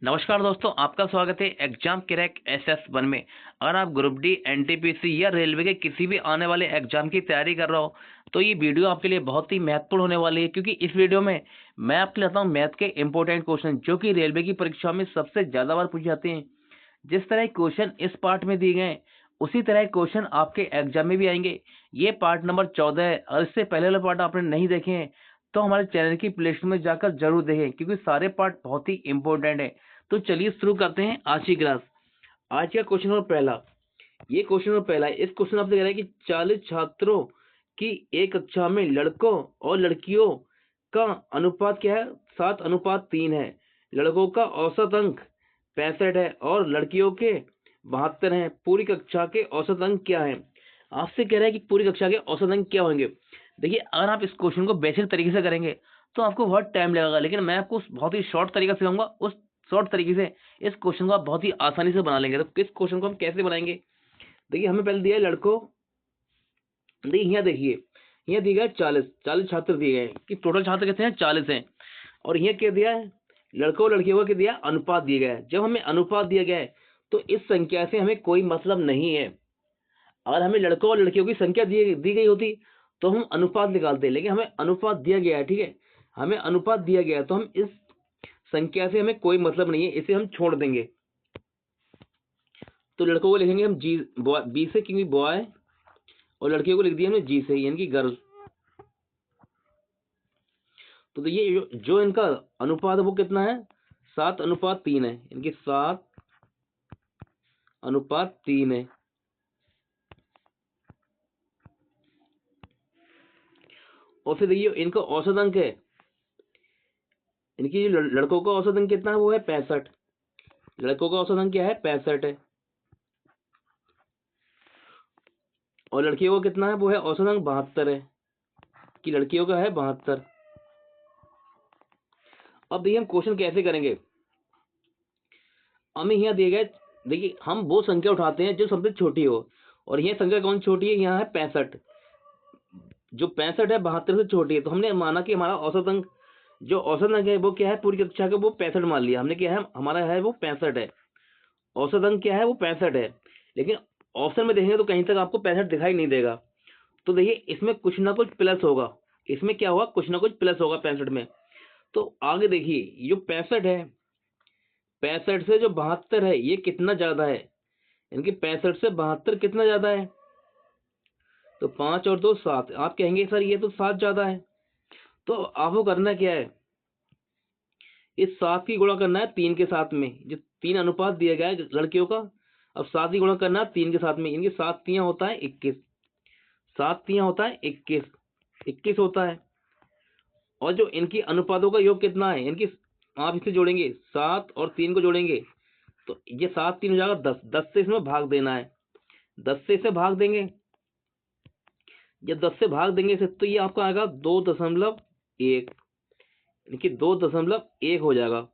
नमस्कार दोस्तों, आपका स्वागत है एग्जाम क्रैक SS1 में। अगर आप ग्रुप डी, एनटीपीसी या रेलवे के किसी भी आने वाले एग्जाम की तैयारी कर रहे हो तो ये वीडियो आपके लिए बहुत ही महत्वपूर्ण होने वाली है, क्योंकि इस वीडियो में मैं आपके लिए लाता हूँ मैथ के इंपॉर्टेंट क्वेश्चन जो कि रेलवे की परीक्षा में सबसे ज्यादा बार पूछे जाते हैं। जिस तरह क्वेश्चन इस पार्ट में दिए गए उसी तरह क्वेश्चन आपके एग्जाम में भी आएंगे। ये पार्ट नंबर 14 है। और इससे पहले वाले पार्ट आपने नहीं देखे हैं तो हमारे चैनल की प्लेलिस्ट में जाकर जरूर देखें, क्योंकि सारे पार्ट बहुत ही इंपॉर्टेंट है। तो चलिए शुरू करते हैं आज की क्लास। आज का क्वेश्चन नंबर पहला, ये क्वेश्चन नंबर पहला है। इस क्वेश्चन आपसे कह रहा है कि 40 छात्रों की एक कक्षा में लड़कों और लड़कियों का अनुपात क्या है? 7:3 है। लड़कों का औसत अंक 65 है और लड़कियों के 72 हैं। पूरी कक्षा के औसत अंक क्या है? आपसे कह रहा है कि पूरी कक्षा के औसत अंक क्या होंगे। देखिए, अगर आप इस क्वेश्चन को बेसिक तरीके से करेंगे तो आपको बहुत टाइम लगेगा, लेकिन मैं आपको बहुत ही शॉर्ट तरीका सिखाऊंगा। उस शॉर्ट तरीके से इस क्वेश्चन को आप बहुत ही आसानी से बना लेंगे। तो किस क्वेश्चन को हम कैसे बनाएंगे? देखिए, हमें पहले दिया है लड़कों। देखिए यहाँ देखिए, यहाँ दिया गया 40 छात्र दिए गए कि टोटल छात्र कितने हैं? 40 हैं। और यहाँ क्या दिया है? लड़कों और लड़कियों का क्या दिया? अनुपात दिया गया है। जब हमें अनुपात दिया गया है तो इस संख्या से हमें कोई मतलब नहीं है। अगर हमें लड़कों और लड़कियों की संख्या दी गई होती तो हम अनुपात निकालते, लेकिन हमें अनुपात दिया गया है। ठीक है, हमें अनुपात दिया गया है तो हम इस संख्या से हमें कोई मतलब नहीं है, इसे हम छोड़ देंगे। तो लड़कों को लिखेंगे हम जी बी से, क्योंकि बॉय, और लड़कियों को लिख दिया हमने जी से, यानी कि गर्ल। तो देखिए जो इनका अनुपात है वो कितना है? 7:3 है, इनकी 7:3 है। और फिर देखिए इनका औसत अंक है, इनकी लड़कों का औसत अंक कितना है? वो है 65। लड़कों का औसत अंक क्या है? 65 है। और लड़कियों का कितना है? वो है औसत अंक 72 है, कि लड़कियों का है 72। अब देखिए हम क्वेश्चन कैसे करेंगे। हमें यहाँ दिए गए, देखिए हम वो संख्या उठाते हैं जो सबसे छोटी हो। और यह संख्या कौन छोटी है? यहाँ है 65। जो 65 है 72 से छोटी है, तो हमने माना कि हमारा औसत अंक, जो औसत अंक है वो क्या है पूरी कक्षा का? वो 65 मान लिया हमने। क्या है हमारा? है वो 65 है। औसत अंक क्या है? वो 65 है। लेकिन ऑप्शन में देखेंगे तो कहीं तक आपको 65 दिखाई नहीं देगा। तो देखिए इसमें कुछ ना कुछ प्लस होगा। इसमें क्या होगा? कुछ ना कुछ प्लस होगा 65 में। तो आगे देखिए, जो 65 है, 65 से जो 72 है, ये कितना ज्यादा है? इनकी 65 से 72 कितना ज्यादा है? तो 5 और 2 7। आप कहेंगे सर ये तो 7 ज्यादा है। तो आपको करना क्या है? इस 7 की गुणा करना है 3 के साथ में, जो 3 अनुपात दिया गया है लड़कियों का। अब 7 की गुणा करना है 3 के साथ में, इनकी 7 3 होता है 21। 7 3 होता है 21, 21 होता है। और जो इनकी अनुपातों का योग कितना है इनकी? आप इसे जोड़ेंगे, 7 और 3 को जोड़ेंगे तो ये 7 3 हो जाएगा 10। 10 से इसमें भाग देना है, 10 से इसे भाग देंगे। जब 10 से भाग देंगे इसे तो ये आपका आएगा 2.1, यानी 2.1 हो जाएगा।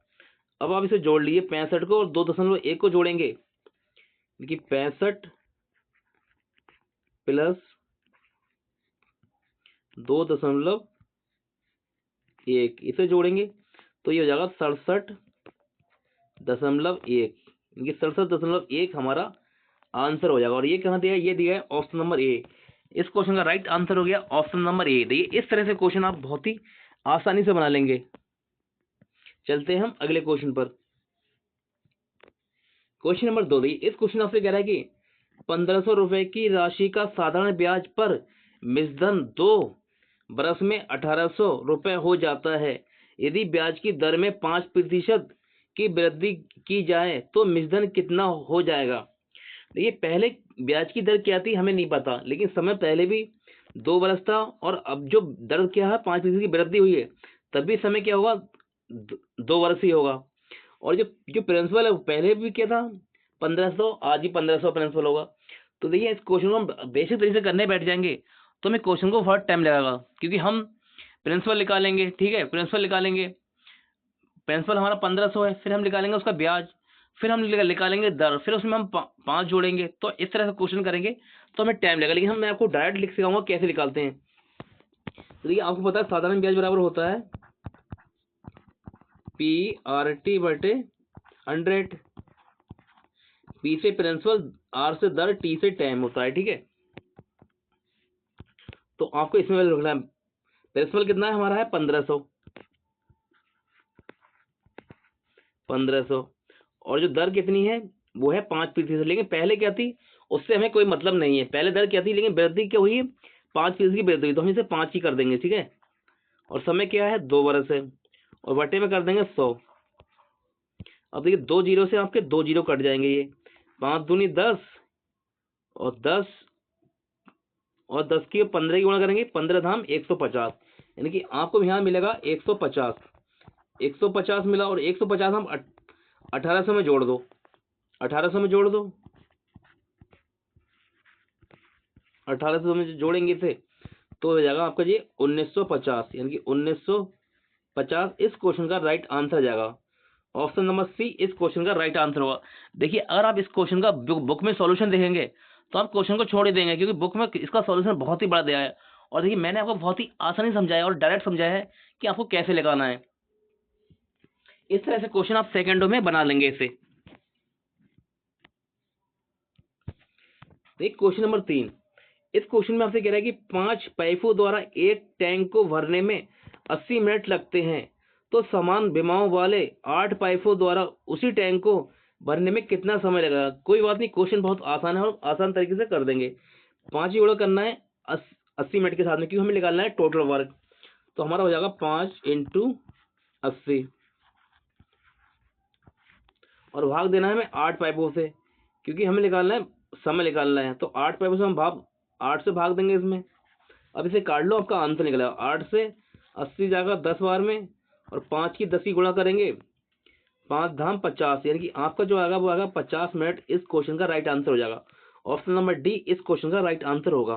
अब आप इसे जोड़ लीजिए, 65 को और 2.1 को जोड़ेंगे, यानी 65 प्लस 2.1, इसे जोड़ेंगे तो ये हो जाएगा 67.1, यानी 67.1 हमारा आंसर हो जाएगा। और ये कहाँ दिया है? ये दिया है ऑप्शन नंबर ए। इस क्वेश्चन का राइट आंसर हो गया ऑप्शन नंबर ए। देखिए इस तरह से क्वेश्चन आप बहुत ही आसानी से बना लेंगे। चलते हैं हम अगले क्वेश्चन पर। Question number 2। देखिए इस क्वेश्चन आपसे कह रहा है कि 1500 रुपए की राशि का साधारण ब्याज पर मिश्रधन 2 बरस में 1800 रुपए हो जाता है। यदि ब्याज की दर में 5% की वृद्धि की जाए तो मिश्रधन कितना हो जाएगा? देखिए पहले ब्याज की दर क्या थी हमें नहीं पता, लेकिन समय पहले भी 2 बरस था, और अब जो दर क्या है 5% की वृद्धि हुई है, तब भी समय क्या होगा? 2 वर्ष ही होगा। और जो जो प्रिंसिपल है वो पहले भी क्या था? 1500, आज ही 1500 प्रिंसिपल होगा। तो देखिए इस क्वेश्चन को हम बेसिक तरीके से करने बैठ जाएंगे तो हमें क्वेश्चन को बहुत टाइम लगेगा, क्योंकि हम प्रिंसिपल निकालेंगे। ठीक है, प्रिंसिपल निकालेंगे, प्रिंसिपल हमारा 1500 है, फिर हम निकालेंगे उसका ब्याज, फिर हम निकालेंगे दर, फिर उसमें हम 5 जोड़ेंगे। तो इस तरह से क्वेश्चन करेंगे तो हमें टाइम लगेगा, लेकिन मैं आपको डायरेक्ट लिख सिखाऊंगा कैसे निकालते हैं। तो देखिए आपको पता है साधारण ब्याज बराबर होता है PRT बटे 100, P से प्रिंसिपल, R से दर, T से टाइम होता है, ठीक है। तो आपको इसमें वैल्यू रखना है। प्रिंसिपल कितना है हमारा, है 1500, और जो दर कितनी है वो है 5%। लेकिन पहले क्या थी, उससे हमें कोई मतलब नहीं है, पहले दर क्या थी, लेकिन वृद्धि क्या हुई, 5% की वृद्धि हुई, तो हम इसे 5 ही कर देंगे, ठीक है। और समय क्या है, 2 वर्ष है, और बटे में कर देंगे 100। अब देखिए 2 जीरो से आपके 2 जीरो कट जाएंगे, ये 5 दूनी 10, और 10 और 10 की 15 की गुणा करेंगे, 15 धाम 150, यानी कि आपको यहाँ मिलेगा 150। 150 मिला, और 150 हम 1800 में जोड़ दो, 1800 में जोड़ दो, 1800 में जोड़ेंगे इसे तो हो जाएगा आपका ये 1950, यानी कि 1950 इस क्वेश्चन का राइट आंसर आ जाएगा। ऑप्शन नंबर सी इस क्वेश्चन का राइट आंसर होगा। देखिए अगर आप इस क्वेश्चन का बुक में सॉल्यूशन देखेंगे तो आप क्वेश्चन को छोड़ ही देंगे, क्योंकि बुक में इसका सॉल्यूशन बहुत ही बड़ा दिया है। और देखिए मैंने आपको बहुत ही आसानी समझाया और डायरेक्ट समझाया है कि आपको कैसे लगाना है। इस तरह से क्वेश्चन आप सेकंडों में बना लेंगे इसे। देखिए क्वेश्चन नंबर 3, इस क्वेश्चन में आपसे कह रहा है कि 5 पाइपों द्वारा एक टैंक को भरने में 80 मिनट लगते हैं, तो समान विमाओं वाले 8 पाइपों द्वारा उसी टैंक को भरने में कितना समय लगेगा। कोई बात नहीं, क्वेश्चन बहुत आसान है और आसान तरीके से कर देंगे। 5 गुणा करना है 80 मिनट के साथ में, क्योंकि हमें निकालना है टोटल वर्क। तो हमारा हो जाएगा 5 × 80, और भाग देना है हमें 8 पाइपों से, क्योंकि हमें निकालना है समय निकालना है। तो 8 पाइपों से हम 8 से भाग देंगे इसमें। अब इसे काट लो, आपका आंसर निकलेगा। 8 से 80 जाएगा 10 बार में, और 5 की 10 की गुणा करेंगे, 5 धाम 50, यानी कि आपका जो आएगा वो आएगा 50 मिनट। इस क्वेश्चन का राइट आंसर हो जाएगा। ऑप्शन नंबर डी इस क्वेश्चन का राइट आंसर होगा।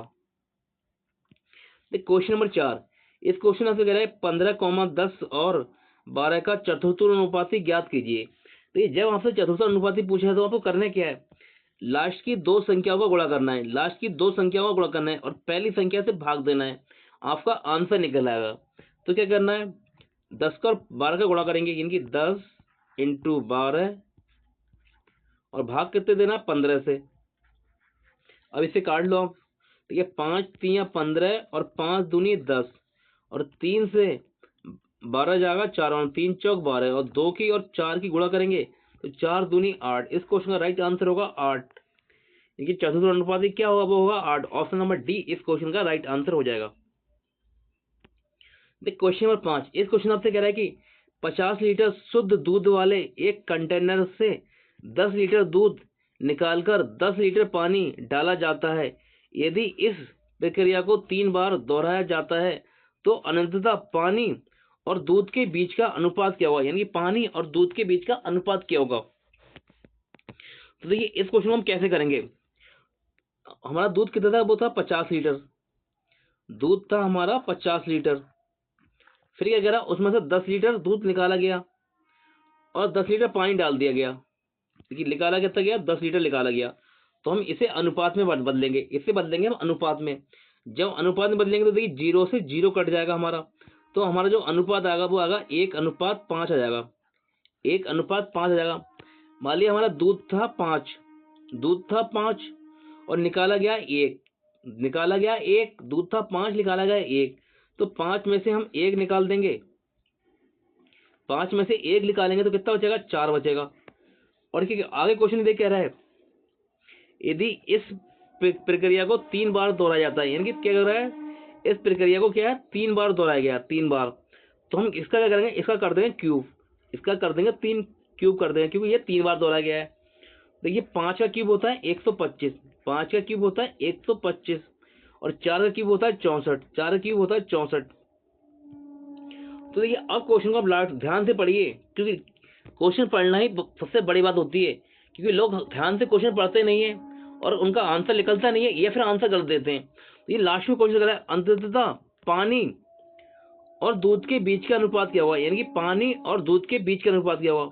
क्वेश्चन नंबर 4, इस क्वेश्चन से कह रहा है 15, 10 और 12 का चतुर्थानुपाती ज्ञात कीजिए। तो ये जब आपसे चतुर्थानुपाती पूछा है तो आपको करना क्या है, लास्ट की 2 संख्याओं का गुणा करना है, लास्ट की 2 संख्याओं का गुणा करना है और पहली संख्या से भाग देना है, आपका आंसर निकल आएगा। तो क्या करना है, 10 का और 12 का गुणा करेंगे, यानी कि 10 × 12, और भाग कितने देना, 15 से। अब इसे काट लो आप। ठीक है, 5 × 3 = 15, और 5 दूनी 10, और 3 से 12 जाएगा 4, और 3 चौक 12, और 2 की और 4 की गुणा करेंगे तो 4 दूनी 8। इस क्वेश्चन का राइट आंसर होगा 8, देखिए चतुर्थानुपाती क्या होगा, वो होगा 8। ऑप्शन नंबर डी इस क्वेश्चन का राइट आंसर हो जाएगा। देखिए क्वेश्चन नंबर 5, इस क्वेश्चन आपसे कह रहा है कि 50 लीटर शुद्ध दूध वाले एक कंटेनर से 10 लीटर दूध निकालकर 10 लीटर पानी डाला जाता है। यदि इस प्रक्रिया को 3 बार दोहराया जाता है तो अनंततः पानी और दूध के बीच का अनुपात क्या होगा, यानी कि पानी और दूध के बीच का अनुपात क्या होगा। तो देखिए इस क्वेश्चन को हम कैसे करेंगे, हमारा दूध कितना था, वो था 50 लीटर, दूध था हमारा 50 लीटर। फिर क्या करा, उसमें से 10 लीटर दूध निकाला गया और 10 लीटर पानी डाल दिया गया। देखिए निकाला कितना गया, 10 लीटर निकाला गया। तो हम इसे अनुपात में बदलेंगे, इससे बदलेंगे हम अनुपात में। जब अनुपात में बदलेंगे तो देखिए 0 से 0 कट जाएगा हमारा, तो हमारा जो अनुपात आएगा वो आएगा 1:5 आ जाएगा, 1:5 आ जाएगा। मान लिया हमारा दूध था 5 और निकाला गया 1, दूध था 5 निकाला गया 1, तो 5 में से हम 1 निकाल देंगे, 5 में से 1 निकालेंगे तो कितना बचेगा, 4 बचेगा। और आगे क्वेश्चन देख कह रहा है यदि इस प्रक्रिया को 3 बार दोहराया जाता है, यानी कि क्या कर रहा है, इस प्रक्रिया को क्या है 3 बार दोहराया गया, 3 बार। तो हम इसका क्या करेंगे, इसका कर देंगे क्यूब, इसका कर देंगे 3 क्यूब कर देंगे, क्योंकि ये 3 बार दोहराया गया है। देखिए 5 का क्यूब होता है 125, 5 का क्यूब होता है 125, और 4 का क्यूब होता है 64, 4 का क्यूब होता है 64। तो देखिए अब क्वेश्चन को आप ध्यान से पढ़िए, क्योंकि क्वेश्चन पढ़ना ही सबसे बड़ी बात होती है, क्योंकि लोग ध्यान से क्वेश्चन पढ़ते नहीं है और उनका आंसर निकलता नहीं है या फिर आंसर गलत देते हैं। तो ये लास्ट में क्वेश्चन कर रहा है अंततः पानी और दूध के बीच का अनुपात क्या होगा, यानी कि पानी और दूध के बीच का अनुपात क्या होगा।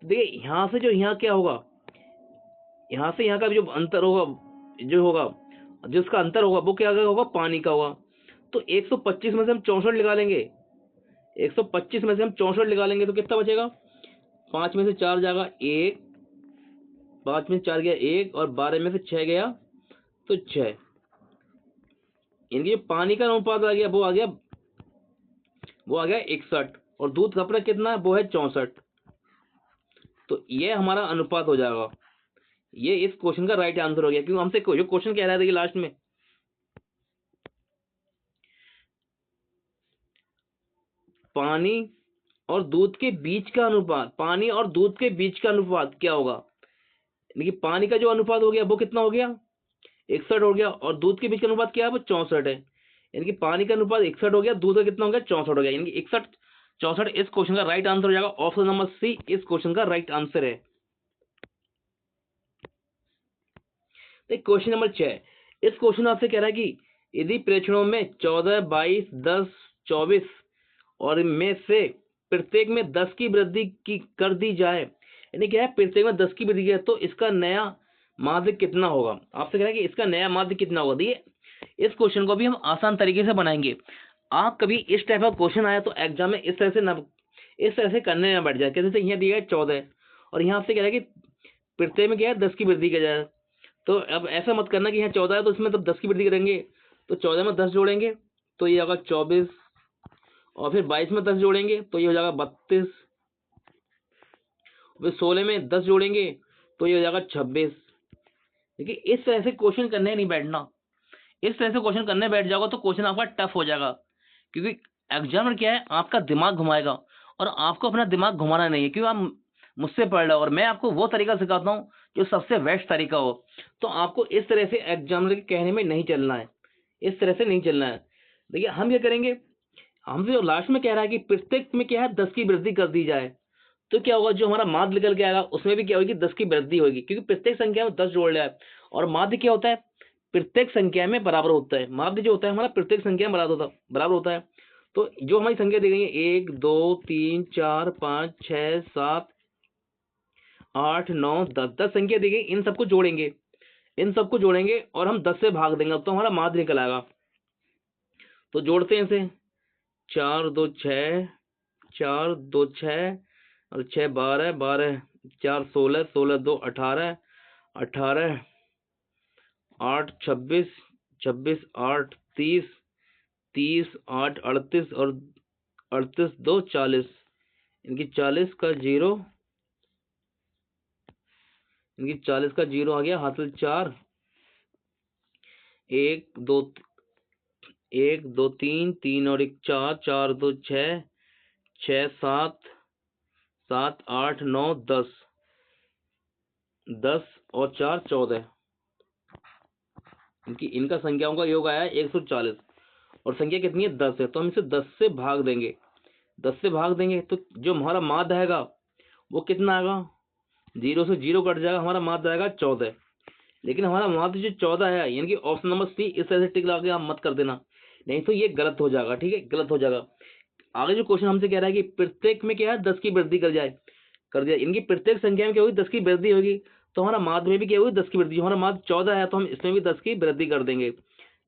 देखिए यहाँ से जो यहाँ क्या होगा, यहाँ से यहाँ का जो अंतर होगा, जो होगा जिसका अंतर होगा वो क्या होगा, पानी का होगा। तो 125 में से हम 64 निकालेंगे, 125 में से हम 64 निकालेंगे तो कितना बचेगा, 5 में से 4 जाएगा 1, 5 में से 4 गया 1, और 12 में से 6 गया तो 6। इनके जो पानी का अनुपात आ गया वो आ गया 61, और दूध का अपना कितना है वो है 64। तो ये हमारा अनुपात हो जाएगा। ये इस क्वेश्चन का राइट आंसर हो गया, क्योंकि हमसे जो क्वेश्चन कह रहा है देखिए लास्ट में, पानी और दूध के बीच का अनुपात, पानी और दूध के बीच का अनुपात क्या होगा। देखिए पानी का जो अनुपात हो गया वो कितना हो गया 61 हो गया, और दूध के बीच का अनुपात क्या है वो 64 है। यानी कि पानी का अनुपात 61 हो गया, दूध का कितना हो गया 64 हो गया, यानी कि 61 64 इस क्वेश्चन का राइट आंसर हो जाएगा। ऑप्शन नंबर सी इस क्वेश्चन का राइट आंसर है। क्वेश्चन नंबर 6, इस क्वेश्चन आपसे कह रहा है कि यदि प्रेक्षणों में 14, 22, 10, 24 और में से प्रत्येक में 10 की वृद्धि की कर दी जाए, यानी क्या है प्रत्येक में 10 की वृद्धि की है, तो इसका नया माध्य कितना होगा। आपसे कह रहा है कि इसका नया माध्य कितना होगा। देखिए इस क्वेश्चन को भी हम आसान तरीके से बनाएंगे। आप कभी इस टाइप का क्वेश्चन आया तो एग्जाम में इस तरह से करने में बैठ जाए। कैसे, यहाँ दिया है 14 और यहाँ आपसे कह रहा है कि प्रत्येक में क्या है 10 की वृद्धि की जाए। तो अब ऐसा मत करना कि यहाँ 14 है तो इसमें तब 10 की वृद्धि करेंगे, तो 14 में 10 जोड़ेंगे तो ये होगा 24, और फिर 22 में 10 जोड़ेंगे तो ये हो जाएगा 32, फिर 16 में 10 जोड़ेंगे तो ये हो जाएगा 26। देखिए इस तरह से क्वेश्चन करने नहीं बैठना। इस तरह से क्वेश्चन करने बैठ जाओगे तो क्वेश्चन आपका टफ हो जाएगा, क्योंकि एग्जामिनर क्या है आपका दिमाग घुमाएगा, और आपको अपना दिमाग घुमाना नहीं है, क्योंकि आप मुझसे पढ़ रहे हो और मैं आपको वो तरीका सिखाता हूँ जो सबसे बेस्ट तरीका हो। तो आपको इस तरह से एग्जामिनर के कहने में नहीं चलना है, इस तरह से नहीं चलना है। देखिए हम क्या करेंगे, हमसे जो लास्ट में कह रहा है कि प्रत्येक में क्या है 10 की वृद्धि कर दी जाए, तो क्या होगा जो हमारा माध्य निकल के आएगा उसमें भी क्या होगी 10 की वृद्धि होगी, क्योंकि प्रत्येक संख्या में 10 जोड़ लिया है। और माध्य क्या होता है प्रत्येक संख्या में बराबर होता है। माध्य जो होता है हमारा प्रत्येक संख्या में बराबर होता है। तो जो हमारी संख्या दी गई है 1, 2, 3, 4, 5, 6, 7, 8, 9, 10 10 संख्या दी गई, इन सबको जोड़ेंगे और हम 10 से भाग देंगे तो हमारा माध्य निकल आएगा। तो जोड़ते हैं इसे, 4 2 6, 4 2 6 और 6 12, 12 4 16, 16 2 18, 18 8 26, 26 8 30, 30 8 38 और 38 2 40, इनकी 40 का जीरो आ गया, हासिल 4, 1 2 3, 3 और 1 4, 4 2 6, 6 7, 7 8 9 10, 10 और 4 14, इनका संख्याओं का योग आया है 140, और संख्या कितनी है 10 है, तो हम इसे 10 से भाग देंगे। 10 से भाग देंगे तो जो हमारा माध्य आएगा वो कितना आएगा, 0 से 0 कट जाएगा, हमारा माध्य आएगा 14। लेकिन हमारा माध्य जो 14 है, यानी कि ऑप्शन नंबर सी इस तरह से टिक लगा के आप मत कर देना, नहीं तो ये गलत हो जाएगा। ठीक है, गलत हो जाएगा। आगे जो क्वेश्चन हमसे कह रहा है कि प्रत्येक में क्या है 10 की वृद्धि कर दिया, इनकी प्रत्येक संख्या में क्या होगी 10 की वृद्धि होगी, तो हमारा माध्य में भी क्या होगी 10 की वृद्धि। हमारा माध्य 14 है तो हम इसमें भी 10 की वृद्धि कर देंगे।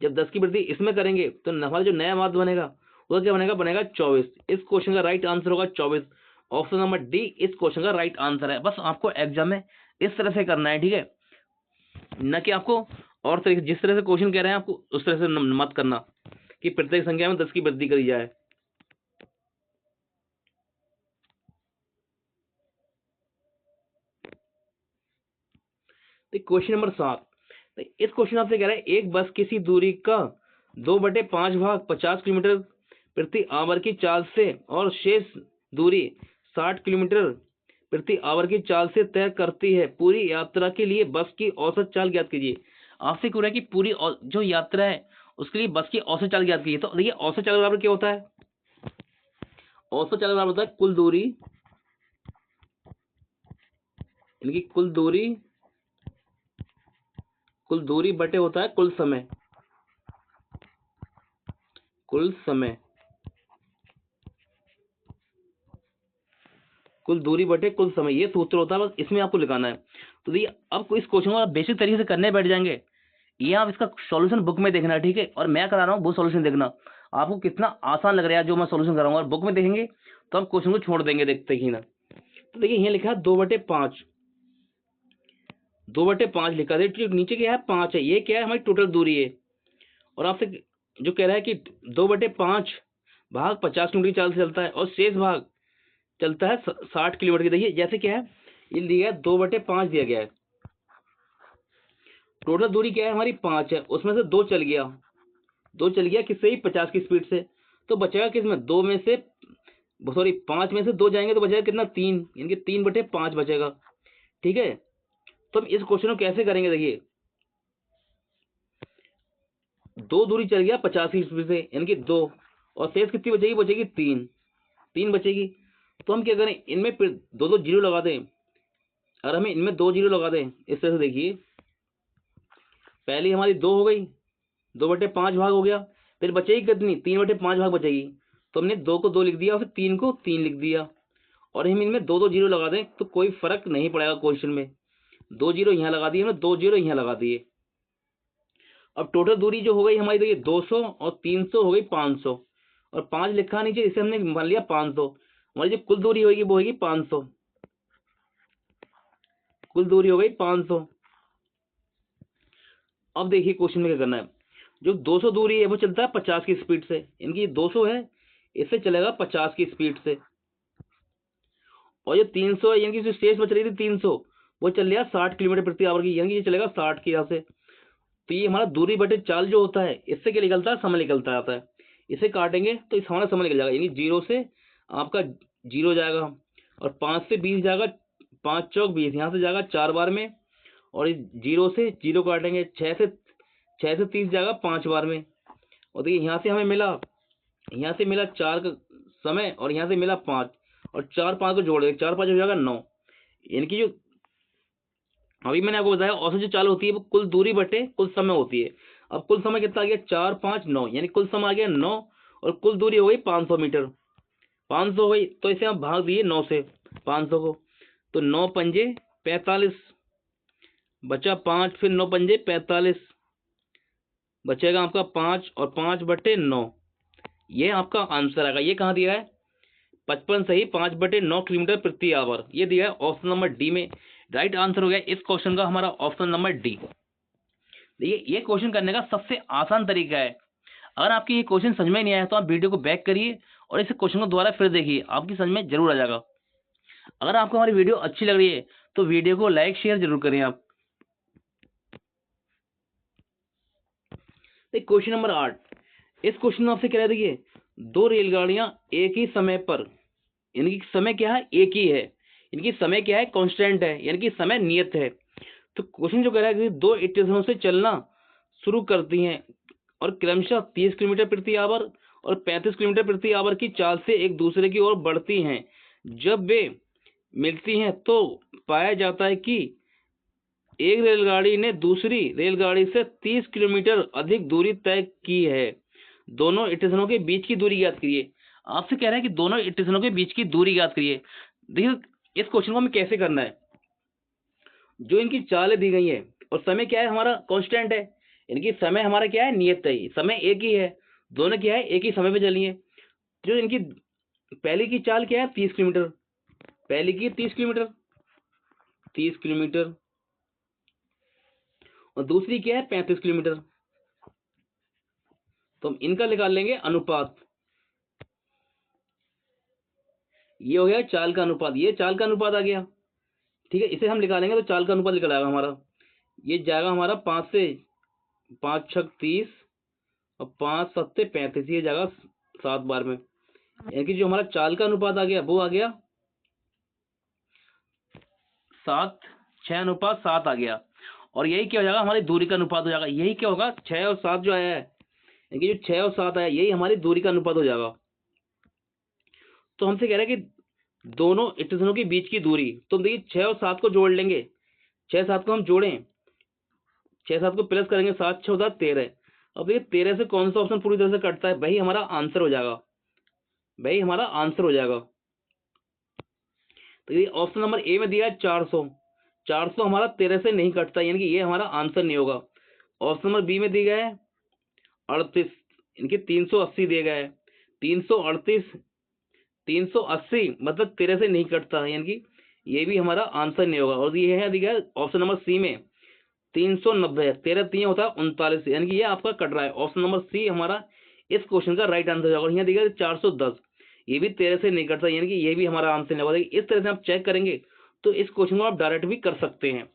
जब 10 की वृद्धि इसमें करेंगे तो हमारा जो नया माध्य बनेगा वो क्या बनेगा 24। इस क्वेश्चन का राइट आंसर होगा 24। ऑप्शन नंबर डी इस क्वेश्चन का राइट आंसर है। बस आपको एग्जाम में इस तरह से करना है, ठीक है, न कि आपको और तरीके जिस तरह से क्वेश्चन कह रहे हैं आपको उस तरह से मत करना कि प्रत्येक संख्या में 10 की वृद्धि करी जाए। क्वेश्चन नंबर 7, इस क्वेश्चन आपसे कह रहा है एक बस किसी दूरी का 2/5 भाग 50 किलोमीटर प्रति आवर की चाल से और शेष दूरी 60 किलोमीटर प्रति आवर की चाल से तय करती है। पूरी यात्रा के लिए बस की औसत चाल ज्ञात कीजिए। आपसे कह रहा है कि पूरी जो यात्रा है उसके लिए बस की औसत चाल ज्ञात कीजिए। तो देखिए औसत चाल बराबर क्या होता है, औसत चाल बराबर होता है कुल दूरी, यानी कि कुल दूरी बटे होता है कुल समय, कुल दूरी बटे कुल समय, ये सूत्र होता है, बस इसमें आपको लिखाना है। तो देखिए अब इस क्वेश्चन को आप बेसिक तरीके से करने बैठ जाएंगे, ये आप इसका सॉल्यूशन बुक में देखना, ठीक है, और मैं करा रहा हूँ वो सॉल्यूशन देखना। आपको कितना आसान लग रहा है जो मैं सॉल्यूशन कराऊंगा, और बुक में देखेंगे तो आप क्वेश्चन को छोड़ देंगे देखते ही ना। तो देखिए यहाँ लिखा है 2/5, 2/5 लिखा है, जो नीचे क्या है 5 है, ये क्या है हमारी टोटल दूरी है। और आपसे जो कह रहा है कि 2/5 भाग 50 किलोमीटर की चाल से चलता है और शेष भाग चलता है 60 किलोमीटर की। देखिए जैसे क्या है, ये दिया है 2/5 दिया गया है, टोटल दूरी क्या है हमारी 5 है, उसमें से 2 चल गया, 2 चल गया किससे ही 50 की स्पीड से, तो बचेगा किसमें 2 में से, सॉरी 5 में से 2 जाएंगे तो बचेगा कितना 3, यानी कि 3/5 बचेगा। ठीक है, तो हम इस क्वेश्चन को कैसे करेंगे, देखिए 2 दूरी चल गया 50 की स्पीड से यानी कि 2, और शेष कितनी बचेगी, बचेगी 3, 3 बचेगी। तो हम क्या करें, इनमें फिर 2 जीरो लगा दें, और हमें इनमें 2 जीरो लगा दें इस तरह से। देखिए पहली हमारी 2 हो गई, 2/5 भाग हो गया, फिर बचेगी कितनी 3/5 भाग बचेगी, तो हमने 2 को 2 लिख दिया और फिर 3 को 3 लिख दिया, और हम इनमें 2 जीरो लगा दें तो कोई फर्क नहीं पड़ेगा क्वेश्चन में। 2 जीरो यहाँ लगा दिए हमने, 2 जीरो यहाँ लगा दिए। अब टोटल दूरी जो हो गई हमारी, देखिए 200 और 300 हो गई 500, और 5 लिखा नीचे, इसे हमने मान लिया 500, हमारी जो कुल दूरी होगी वो होगी 500, कुल दूरी हो गई 500। अब देखिए क्वेश्चन में क्या करना है, जो 200 दूरी है वो चलता है 50 की स्पीड से, इनकी 200 है इससे चलेगा 50 की स्पीड से, और जो 300 है यानी कि जो शेष बच रही थी 300, वो चल रहा 60 किलोमीटर प्रति आवर की, यानी कि ये चलेगा 60 की यहाँ से। तो ये हमारा दूरी बटे चाल जो होता है, इससे क्या निकलता है, समय निकलता आता है। इसे काटेंगे तो इस हमारा समय निकल जाएगा, यानी 0 से आपका 0 जाएगा, और 5 से 20 जाएगा, 5 चौक 20, यहाँ से जाएगा 4 बार में, और 0 से 0 काटेंगे, 6 से 30 जाएगा 5 बार में। और देखिए यहाँ से हमें मिला, यहाँ से मिला 4 का समय, और यहाँ से मिला 5, और 4 5 को जोड़ देंगे, 4 5 हो जाएगा 9, यानी कि जो अभी मैंने आपको बताया औसत जो चाल होती है वो कुल दूरी बटे कुल समय होती है। अब कुल समय कितना आ गया, 4 5 9, यानी कुल समय आ गया 9, और कुल दूरी हो गई 500 मीटर, 500 हो गई, तो इसे हम भाग दिए 9 से 500 को, तो 9 पंजे 45, बचा 5, फिर 9 पंजे 45, बचेगा आपका 5, और 5/9, ये आपका आंसर आएगा। ये कहाँ दिया है, 55 सही 5/9 किलोमीटर प्रति आवर, ये दिया है ऑप्शन नंबर डी में। राइट आंसर हो गया इस क्वेश्चन का हमारा ऑप्शन नंबर डी। देखिए ये क्वेश्चन करने का सबसे आसान तरीका है, अगर आपकी ये क्वेश्चन समझ में नहीं आया तो आप वीडियो को बैक करिए और इस क्वेश्चन को दोबारा फिर देखिए, आपकी समझ में जरूर आ जाएगा। अगर आपको हमारी वीडियो अच्छी लग रही है तो वीडियो को लाइक शेयर जरूर करें आप। क्वेश्चन नंबर 8, इस क्वेश्चन में आपसे कह रहे थे कि 2 रेलगाड़ियां एक ही समय पर, यानी कि समय क्या है एक ही है, यानी कि समय क्या है कांस्टेंट है, यानी कि समय नियत है। तो क्वेश्चन जो कह रहा है कि 2 स्टेशनों से चलना शुरू करती हैं और क्रमशः 30 किलोमीटर प्रति आवर और 35 किलोमीटर प्रति आवर की चाल से एक दूसरे की ओर बढ़ती हैं, जब वे मिलती हैं तो पाया जाता है कि एक रेलगाड़ी ने दूसरी रेलगाड़ी से 30 किलोमीटर अधिक दूरी तय की है। दोनों स्टेशनों के बीच की दूरी ज्ञात करिए। आपसे कह रहा है कि दोनों स्टेशनों के बीच की दूरी ज्ञात करिए। देखिए इस क्वेश्चन को हमें कैसे करना है, जो इनकी चालें दी गई है और समय क्या है हमारा कांस्टेंट है, इनकी समय हमारा क्या है नियत है, समय एक ही है, दोनों क्या है एक ही समय पे चली है। जो इनकी पहली की चाल क्या है 30 किलोमीटर, पहली की 30 किलोमीटर, 30 किलोमीटर, और दूसरी क्या है 35 किलोमीटर। तो हम इनका निकाल लेंगे अनुपात, ये हो गया चाल का अनुपात, ये चाल का अनुपात आ गया। ठीक है, इसे हम निकालेंगे तो चाल का अनुपात निकल आएगा हमारा, ये जाएगा हमारा 5 से 5 6 30 और 5 7 35, ये जाएगा 7 बार में, यानी कि जो हमारा चाल का अनुपात आ गया वो आ गया 7:6:7 आ गया। और यही क्या हो जाएगा हमारी दूरी का अनुपात हो जाएगा, यही क्या होगा 6 और 7 जो आया है, यानी कि जो 6 और 7 आया यही हमारी दूरी का अनुपात हो जाएगा। तो हमसे कह रहा है कि दोनों स्टेशनों के बीच की दूरी, तो देखिए 6 और 7 को जोड़ लेंगे, 6 7 को हम जोड़ें, 6 7 को प्लस करेंगे, 7 6 होता है 13। अब देखिए 13 से कौन सा ऑप्शन पूरी तरह से कटता है, वही हमारा आंसर हो जाएगा, वही हमारा आंसर हो जाएगा। तो ये ऑप्शन नंबर ए में दिया है 400, 400 हमारा 13 से नहीं कटता, यानी कि ये हमारा आंसर नहीं होगा। ऑप्शन नंबर बी में दिया है 38, इनके 380 दिए गए हैं, 338 380 मतलब 13 से नहीं कटता, यानी कि ये भी हमारा आंसर नहीं होगा। और ये है दिया ऑप्शन नंबर सी में 390, 13 3 होता है 39, यानी कि ये आपका कट रहा है। ऑप्शन नंबर सी हमारा इस क्वेश्चन का राइट आंसर होगा। और यहाँ दिया 410, ये भी 13 से नहीं कटता, यानी कि ये भी हमारा आंसर नहीं होगा। इस तरह से आप चेक करेंगे तो इस क्वेश्चन को आप डायरेक्ट भी कर सकते हैं,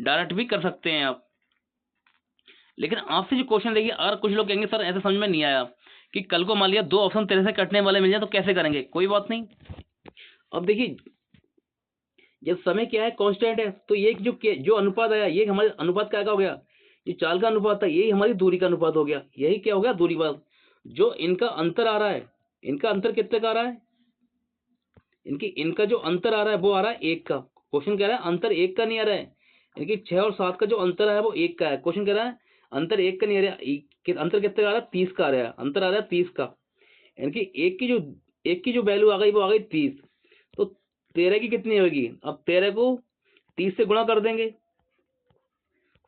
डायरेक्ट भी कर सकते हैं आप। लेकिन आपसे जो क्वेश्चन देखिए, अगर कुछ लोग कहेंगे सर ऐसा समझ में नहीं आया कि कल को मान लिया 2 ऑप्शन तेरे से कटने वाले मिल जाए तो कैसे करेंगे, कोई बात नहीं। अब देखिए जब समय क्या है कांस्टेंट है, तो ये जो अनुपात आया ये हमारे अनुपात क्या हो गया, ये चाल का अनुपात था, यही हमारी दूरी का अनुपात हो गया। यही क्या हो गया, दूरी बात। जो इनका अंतर आ रहा है, इनका अंतर कितने का आ रहा है, इनका जो अंतर आ रहा है वो आ रहा है 1 का। क्वेश्चन कह रहा है अंतर 1 का नहीं आ रहा है, इनकी 6 और 7 का जो अंतर है वो 1 का है। क्वेश्चन कह रहा है अंतर 1 का नहीं आ रहा है, अंतर कितने का आ रहा है, 30 का आ रहा है, अंतर आ रहा है 30 का। इनकी एक की जो वैल्यू आ गई वो आ गई 30। तो 13 की कितनी होगी, अब 13 को 30 से गुणा कर देंगे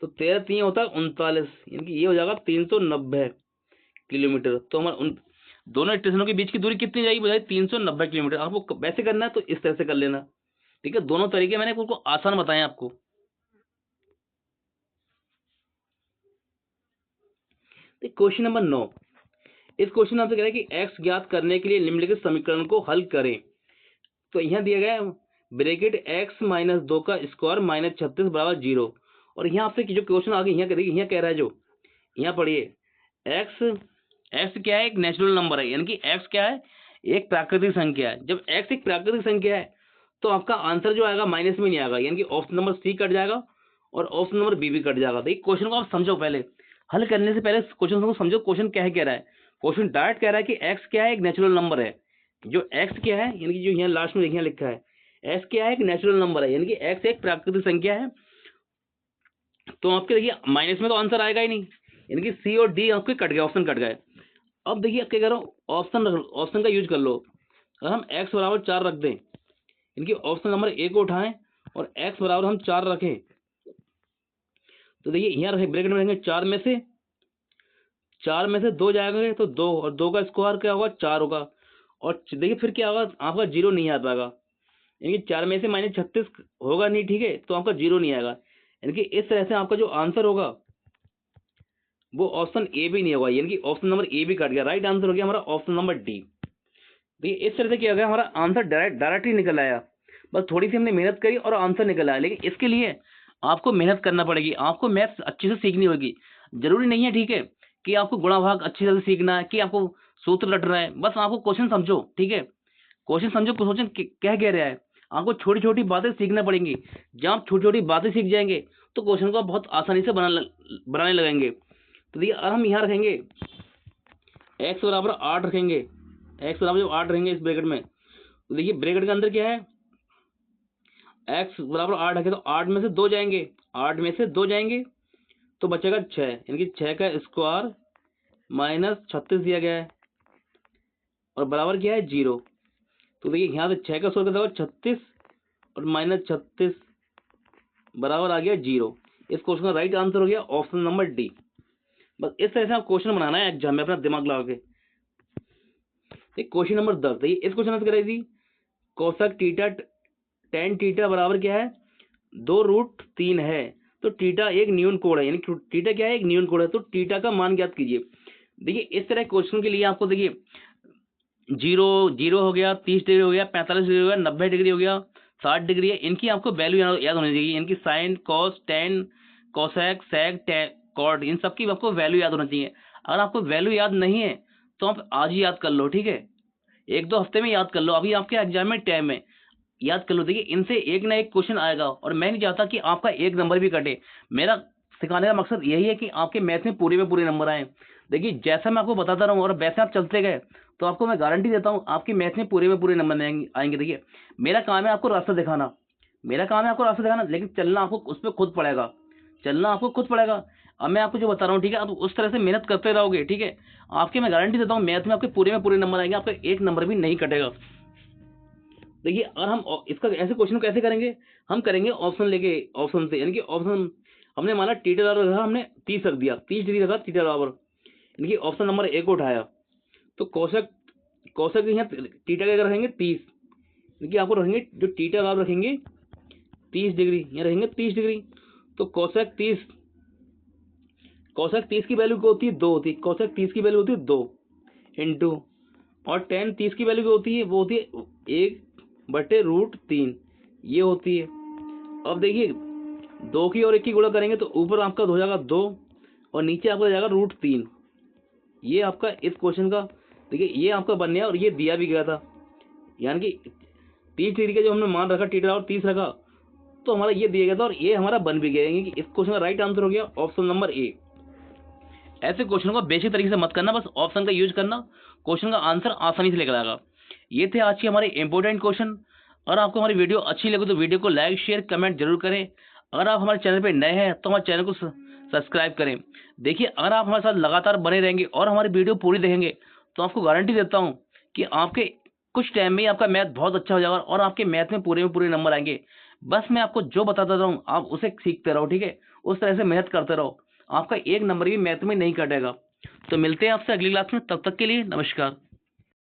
तो 13 3 होता है 39, यानी कि ये हो जाएगा 390 किलोमीटर। तो हमारे उन दोनों स्टेशनों के बीच की दूरी कितनी जाएगी, बताइए 390 किलोमीटर। आपको वैसे करना है तो इस तरह से कर लेना, ठीक है। दोनों तरीके मैंने आपको आसान बताए आपको। क्वेश्चन नंबर 9, इस क्वेश्चन में आपसे कह रहा है कि एक्स ज्ञात करने के लिए निम्नलिखित समीकरण को हल करें। तो यहाँ दिया गया है ब्रैकेट एक्स माइनस 2 का स्क्वायर माइनस 36 बराबर 0। और यहाँ आपसे जो क्वेश्चन आगे यहाँ कह रहा है, जो यहाँ पढ़िए, एक्स एक्स क्या है, एक नेचुरल नंबर है, यानी कि एक्स क्या है, एक प्राकृतिक संख्या है। जब एक्स एक प्राकृतिक संख्या है तो आपका आंसर जो आएगा माइनस में नहीं आएगा, यानी कि ऑप्शन नंबर सी कट जाएगा और ऑप्शन नंबर बी भी कट जाएगा। तो एक क्वेश्चन को आप समझो, पहले हल करने से पहले क्वेश्चन को समझो, क्वेश्चन क्या है कह रहा है। क्वेश्चन डायरेक्ट कह रहा है कि एक्स क्या है, एक नेचुरल नंबर है। जो एक्स क्या है, यानी कि जो यहाँ लास्ट में यहाँ लिखा है, एक्स क्या है, एक नेचुरल नंबर है, यानी कि एक्स एक प्राकृतिक संख्या है। तो आपके देखिए माइनस में तो आंसर आएगा ही नहीं, यानी कि सी और डी आपके कट गए, ऑप्शन कट गए। अब देखिए क्या कह रहा हूँ, ऑप्शन का यूज कर लो। अगर हम x बराबर 4 रख दें, इनकी ऑप्शन नंबर ए को उठाएं और x बराबर हम 4 रखें, तो देखिए यहाँ रखें ब्रैकेट में रहेंगे 4 में से 2 जाएगा तो 2, और 2 का स्क्वायर क्या होगा, 4 होगा। और देखिए फिर क्या होगा, आपका 0 नहीं आ पाएगा, यानी कि 4 में से माइनस 36 होगा नहीं, ठीक है, तो आपका 0 नहीं आएगा। यानी कि इस तरह से आपका जो आंसर होगा वो ऑप्शन ए भी नहीं होगा, यानी कि ऑप्शन नंबर ए भी कट गया। राइट आंसर हो गया हमारा ऑप्शन नंबर डी। देखिए इस तरह से क्या हो गया, हमारा आंसर डायरेक्ट ही निकल आया। बस थोड़ी सी हमने मेहनत करी और आंसर निकल आया। लेकिन इसके लिए आपको मेहनत करना पड़ेगी, आपको मैथ्स अच्छे से सीखनी होगी। जरूरी नहीं है, ठीक है, कि आपको गुणा भाग अच्छी तरह से सीखना है, कि आपको सूत्र रट रहा है। बस आपको क्वेश्चन समझो, ठीक है, क्वेश्चन समझो, क्वेश्चन क्या कह रहा है। आपको छोटी छोटी बातें सीखना पड़ेंगी। जब आप छोटी छोटी बातें सीख जाएंगे तो क्वेश्चन को आप बहुत आसानी से बनाने लगेंगे। तो देखिए हम यहाँ रखेंगे एक्स बराबर 8 रखेंगे, एक्स बराबर जब 8 रहेंगे इस ब्रैकेट में, तो देखिए ब्रैकेट के अंदर क्या है, एक्स बराबर 8 रखे तो 8 में से 2 जाएंगे, 8 में से 2 जाएंगे तो बचेगा 6, यानी कि 6 का स्क्वायर माइनस 36 दिया गया है और बराबर क्या है 0। तो देखिए यहाँ से 6 का स्क्वायर कितना होगा 36 और माइनस 36 बराबर आ गया 0। इस क्वेश्चन का राइट आंसर हो गया ऑप्शन नंबर डी। बस इस तरह से आप क्वेश्चन बनाना है एग्जाम में अपना दिमाग लगा के। क्वेश्चन नंबर 10, देखिए इस क्वेश्चन में कराई थी कोसक थीटा टेन थीटा बराबर क्या है 2√3 है। तो थीटा एक न्यून कोण है, यानी थीटा क्या है, एक न्यून कोण है। तो थीटा का मान ज्ञात कीजिए। देखिए इस तरह क्वेश्चन के लिए आपको देखिए 0 हो गया, 30 डिग्री हो गया, 45 डिग्री हो गया, 90 डिग्री हो गया, 60 डिग्री है, इनकी आपको वैल्यू याद होनी चाहिए। इनकी sine cos tan cosec sec cot, इन सबकी आपको वैल्यू याद होना चाहिए। अगर आपको वैल्यू याद नहीं है तो आप आज ही याद कर लो, ठीक है, 1-2 हफ्ते में याद कर लो, अभी आपके एग्जाम में टाइम है, याद कर लो। देखिए इनसे एक ना एक क्वेश्चन आएगा और मैं नहीं चाहता कि आपका एक नंबर भी कटे। मेरा सिखाने का मकसद यही है कि आपके मैथ में पूरे नंबर आए। देखिए जैसा मैं आपको बताता रहूँ और वैसे आप चलते गए तो आपको मैं गारंटी देता हूँ आपके मैथ में पूरे नंबर आएंगे। देखिए मेरा काम है आपको रास्ता दिखाना, लेकिन चलना आपको उस पर खुद पड़ेगा, अब मैं आपको जो बता रहा हूँ, ठीक है, आप उस तरह से मेहनत करते रहोगे, ठीक है, आपके मैं गारंटी देता हूँ मैथ में आपके पूरे नंबर आएंगे, आपका एक नंबर भी नहीं कटेगा। देखिए और हम इसका ऐसे क्वेश्चन कैसे करेंगे, हम करेंगे ऑप्शन लेके, ऑप्शन से, यानी कि ऑप्शन हमने माना थीटा बराबर रखा, हमने 30 रख दिया, 30 डिग्री रखा थीटा बराबर, यानी कि ऑप्शन नंबर ए को उठाया। तो कोसक यहाँ थीटा क्या रखेंगे 30, देखिए आपको रखेंगे जो थीटा आप रखेंगे 30 डिग्री, यहाँ रहेंगे 30 डिग्री। तो कोसेक 30 की वैल्यू क्या होती है, 2 होती है। कोसेक 30 की वैल्यू होती है 2 इंटू, और टेन 30 की वैल्यू क्या होती है, वो होती है 1/√3, ये होती है। अब देखिए 2 की और 1 की गुणा करेंगे तो ऊपर आपका हो जाएगा 2 और नीचे आपका हो जाएगा √3। ये आपका इस क्वेश्चन का, देखिए ये आपका बन गया और ये दिया भी गया था, यानी कि 30 डिग्री का जो हमने मान रखा थीटा और 30 रखा, तो हमारा ये दिया गया था और ये हमारा बन भी गया, यानी कि इस क्वेश्चन का राइट आंसर हो गया ऑप्शन नंबर ए। ऐसे क्वेश्चन को बेसिक तरीके से मत करना, बस ऑप्शन का यूज करना, क्वेश्चन का आंसर आसानी से निकल आएगा। ये थे आज के हमारे इंपॉर्टेंट क्वेश्चन। अगर आपको हमारी वीडियो अच्छी लगे तो वीडियो को लाइक शेयर कमेंट जरूर करें। अगर आप हमारे चैनल पर नए हैं तो हमारे चैनल को सब्सक्राइब करें। देखिए अगर आप हमारे साथ लगातार बने रहेंगे और हमारी वीडियो पूरी देखेंगे तो आपको गारंटी देता हूँ कि आपके कुछ टाइम में ही आपका मैथ बहुत अच्छा हो जाएगा और आपके मैथ में पूरे नंबर आएंगे। बस मैं आपको जो बताता रहूँ आप उसे सीखते रहो, ठीक है, उस तरह से मेहनत करते रहो, आपका एक नंबर भी मैथ में नहीं कटेगा। तो मिलते हैं आपसे अगली क्लास में, तब तक के लिए नमस्कार।